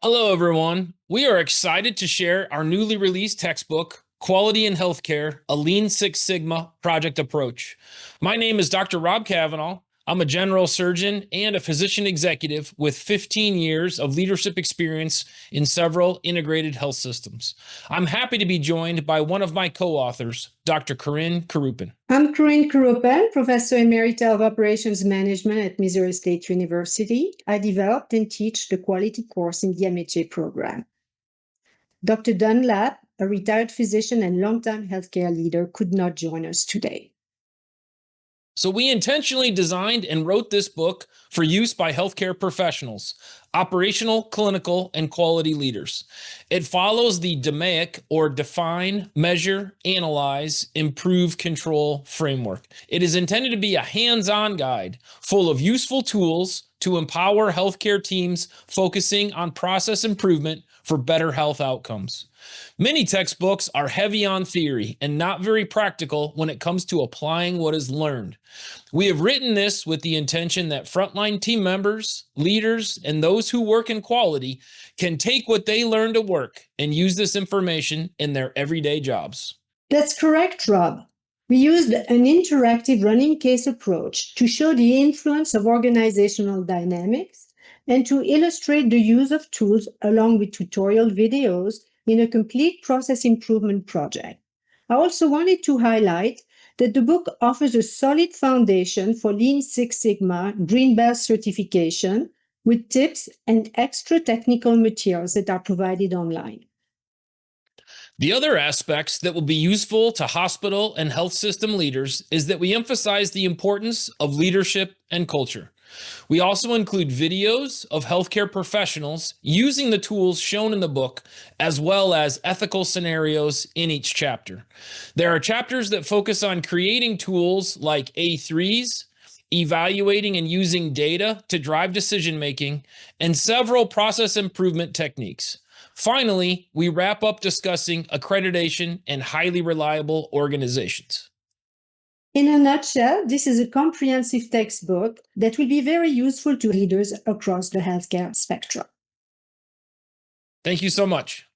Hello, everyone. We are excited to share our newly released textbook, Quality in Healthcare, a Lean Six Sigma Project Approach. My name is Dr. Rob Cavagnol. I'm a general surgeon and a physician executive with 15 years of leadership experience in several integrated health systems. I'm happy to be joined by one of my co-authors, Dr. Karuppan. I'm Karuppan, Professor Emerita of Operations Management at Missouri State University. I developed and teach the quality course in the DMAIC program. Dr. Dunlap, a retired physician and longtime healthcare leader, could not join us today. So we intentionally designed and wrote this book for use by healthcare professionals, operational, clinical, and quality leaders. It follows the DMAIC, or Define, Measure, Analyze, Improve, Control framework. It is intended to be a hands-on guide full of useful tools to empower healthcare teams focusing on process improvement for better health outcomes. Many textbooks are heavy on theory and not very practical when it comes to applying what is learned. We have written this with the intention that frontline team members, leaders, and those who work in quality can take what they learn to work and use this information in their everyday jobs. That's correct, Rob. We used an interactive running case approach to show the influence of organizational dynamics and to illustrate the use of tools along with tutorial videos in a complete process improvement project. I also wanted to highlight that the book offers a solid foundation for Lean Six Sigma Green Belt certification with tips and extra technical materials that are provided online. The other aspects that will be useful to hospital and health system leaders is that we emphasize the importance of leadership and culture. We also include videos of healthcare professionals using the tools shown in the book, as well as ethical scenarios in each chapter. There are chapters that focus on creating tools like A3s, evaluating and using data to drive decision-making, and several process improvement techniques. Finally, we wrap up discussing accreditation and highly reliable organizations. In a nutshell, this is a comprehensive textbook that will be very useful to leaders across the healthcare spectrum. Thank you so much.